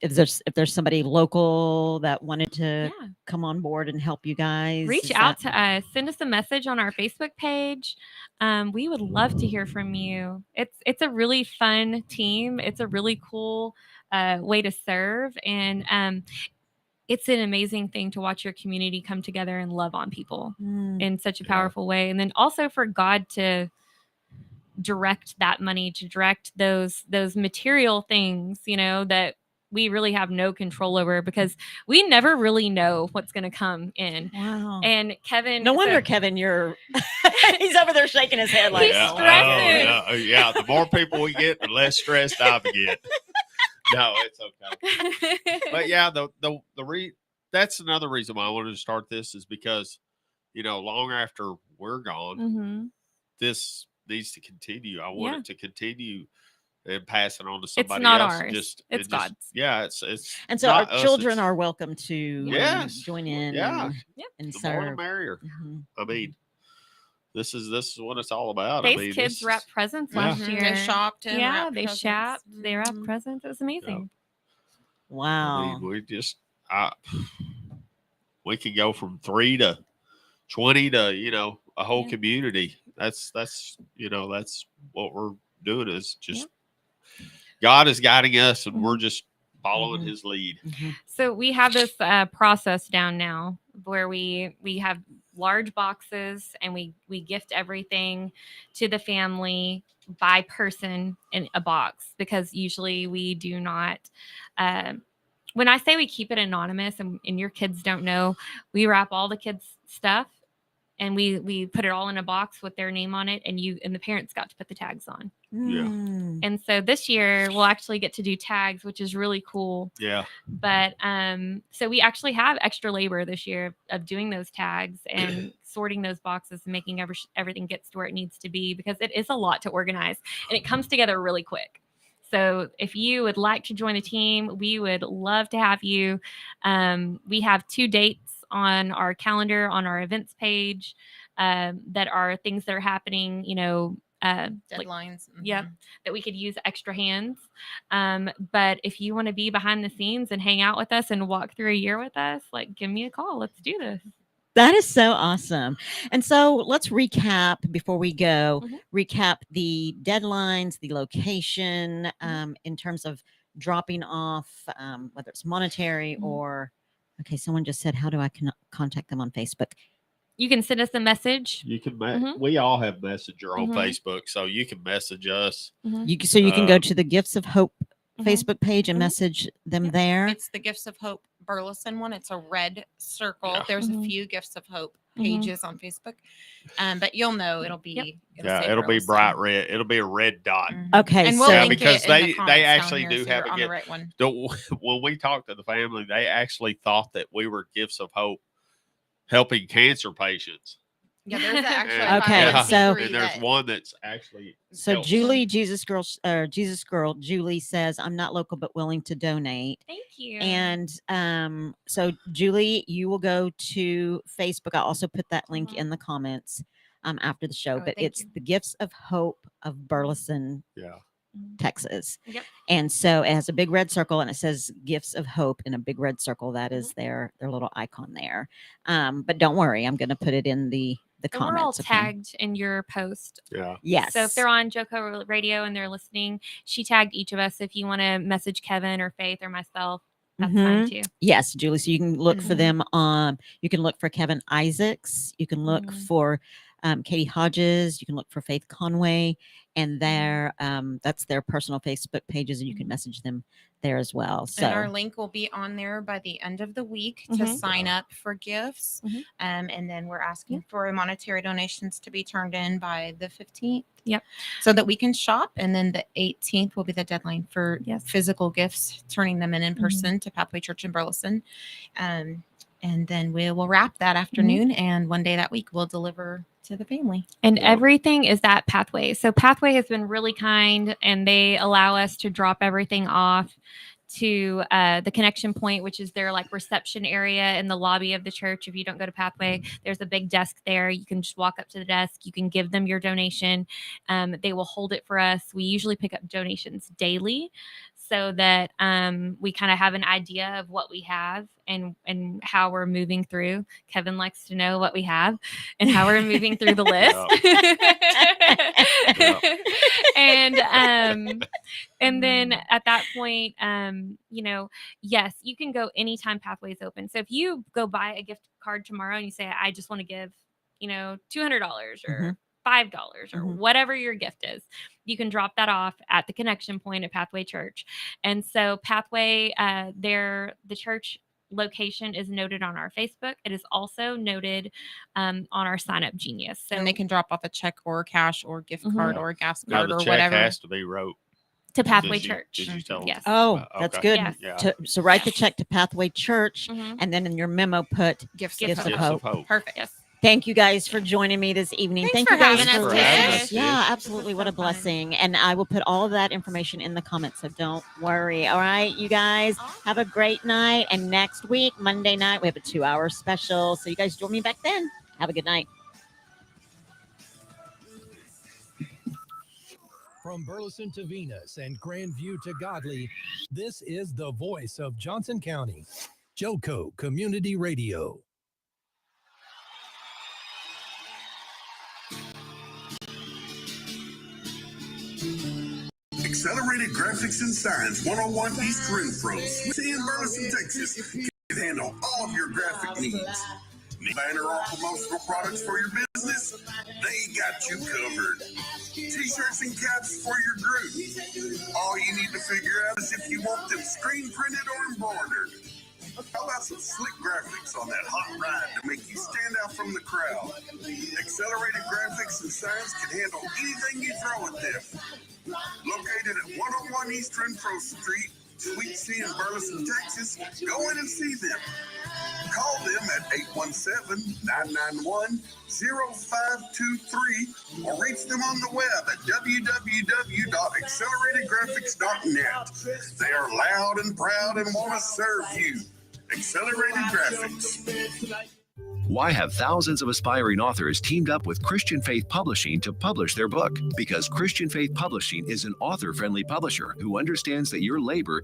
if there's somebody local that wanted to Yeah. come on board and help you guys, Reach out to us. Send us a message on our Facebook page. We would love to hear from you. It's a really fun team. It's a really cool way to serve, and it's an amazing thing to watch your community come together and love on people in such a powerful way. And then also for God to direct that money, to direct those material things, that we really have no control over, because we never really know what's going to come in. Wow. And Kevin, No wonder, Kevin, you're he's over there shaking his head like, He's oh, stressing. Yeah. The more people we get, the less stressed I get. No, it's okay. But yeah, that's another reason why I wanted to start this, is because, long after we're gone, Mhm. this needs to continue. I want Yeah. it to continue and pass it on to somebody It's not else. ours. It's God's. Yeah, it's and so not our us, children it's- are welcome to Yes. join in Yeah. and the more the serve. merrier. Mhm. I mean, this is what it's all about. These I mean, kids wrapped presents last Mhm. year. They shopped and Yeah, wrapped they presents. shopped. They wrapped Mhm. presents. It was amazing. I Wow. mean, we could go from 3 to 20 to a whole Yeah. community. That's what we're doing, is just God is guiding us, and we're just following Mhm. His lead. Mhm. So we have this process down now where we have large boxes, and we gift everything to the family by person in a box, because usually we do not. When I say we keep it anonymous and your kids don't know, we wrap all the kids' stuff and we put it all in a box with their name on it, and the parents got to put the tags on. Yeah. Mm. And so this year we'll actually get to do tags, which is really cool. Yeah. But so we actually have extra labor this year of doing those tags and sorting those boxes and making everything gets to where it needs to be, because it is a lot to organize and it comes together really quick. So if you would like to join the team, we would love to have you. We have 2 dates on our calendar on our events page that are things that are happening, Deadlines. Yep, that we could use extra hands. But if you want to be behind the scenes and hang out with us and walk through a year with us, give me a call. Let's do this. That is so awesome. And so let's recap before we go. Mhm. Recap the deadlines, the location, in terms of dropping off, whether it's monetary Mhm. or. Okay, someone just said, "How do I contact them on Facebook?" You can send us a message. You can. Mhm. We all have Messenger on Mhm. Facebook, so you can message us. You can go to the Gifts of Hope Mhm. Facebook page and Mhm. message them Yep. there. It's the Gifts of Hope Burleson one. It's a red circle. Yeah. There's Mhm. a few Gifts of Hope Mhm. pages on Facebook, but you'll know it'll be. Yep. say It'll be Burleson. bright red. It'll be a red dot. Mhm. Okay, And we'll so Yeah, link because it in the they comments down actually here, do so have you're a on the gift. right one. When we talked to the family, they actually thought that we were Gifts of Hope helping cancer patients. Yeah, there's actually And- Okay, yeah, so- and there's one that's actually helps. Julie, Jesus Girl, Julie says, "I'm not local but willing to donate." Thank you. And so Julie, you will go to Facebook. I'll also put that link Mhm. in the comments after the show. Oh, But thank it's you. the Gifts of Hope of Burleson, Yeah. Texas. Yep. And so it has a big red circle and it says Gifts of Hope in a big red circle. That is their little icon there. But don't worry, I'm going to put it in the and we're all comments. okay? tagged in your post. Yeah. Yes. So if they're on Joko Radio and they're listening, she tagged each of us. If you want to message Kevin or Faith or myself, that's fine too. Yes, Julie. So you can look for Mhm. them on. You can look for Kevin Isaacs. You can look Mhm. for Katy Hodges. You can look for Faith Conaway, and that's their personal Facebook pages, and you can message them there as well. So And our link will be on there by the end of the week to Mhm. sign up for gifts. Mhm. And then we're asking for monetary donations to be turned in by the 15th. Yep. So that we can shop. And then the 18th will be the deadline for Yes. physical gifts, turning them in Mhm. person to Pathway Church in Burleson. and then we will wrap that afternoon. And one day that week, we'll deliver to the family. And everything is at Pathway. So Pathway has been really kind, and they allow us to drop everything off to the connection point, which is their like reception area in the lobby of the church. If you don't go to Pathway, there's a big desk there. You can just walk up to the desk. You can give them your donation. They will hold it for us. We usually pick up donations daily, so that we kind of have an idea of what we have and how we're moving through. Kevin likes to know what we have and how we're moving through the list. And then at that point, yes, you can go anytime Pathway's open. So if you go buy a gift card tomorrow and you say, I just want to give, $200 or $5 or whatever your gift is, you can drop that off at the connection point at Pathway Church. And so Pathway, the church location is noted on our Facebook. It is also noted on our Sign Up Genius. So and they can drop off a check or cash or gift card or a gas Now card the or check whatever. has to be wrote to Pathway Did Church. you tell them? Yes. Oh, that's good. Yes. Yeah. So write the check to Pathway Church, Mhm. and then in your memo put Gifts Gifts of of Gifts hope. of hope. Perfect. Yes. Thank you guys for joining me this evening. Thanks Thank for you guys having us, for having us, Yeah, Tish. absolutely. This What a was so fun. blessing. And I will put all of that information in the comments, so don't worry. All right, you guys have a great night. And next week, Monday night, we have a 2-hour special. So you guys join me back then. Have a good night. From Burleson to Venus and Grandview to Godley, this is the voice of Johnson County, Joco Community Radio. Accelerated Graphics and Signs, 101 East Renfro, in Burleson, Texas, can handle all of your graphic needs. Need banner or promotional products for your business? They got you covered. T-shirts and caps for your group. All you need to figure out is if you want them screen printed or embroidered. How about some slick graphics on that hot ride to make you stand out from the crowd? Accelerated Graphics and Signs can handle anything you throw at them. Located at 101 East Renfro Street, Suite C in Burleson, Texas, go in and see them. Call them at 817-991-0523 or reach them on the web at www.acceleratedgraphics.net. They are loud and proud and want to serve you. Accelerated Graphics. Why have thousands of aspiring authors teamed up with Christian Faith Publishing to publish their book? Because Christian Faith Publishing is an author-friendly publisher who understands that your labor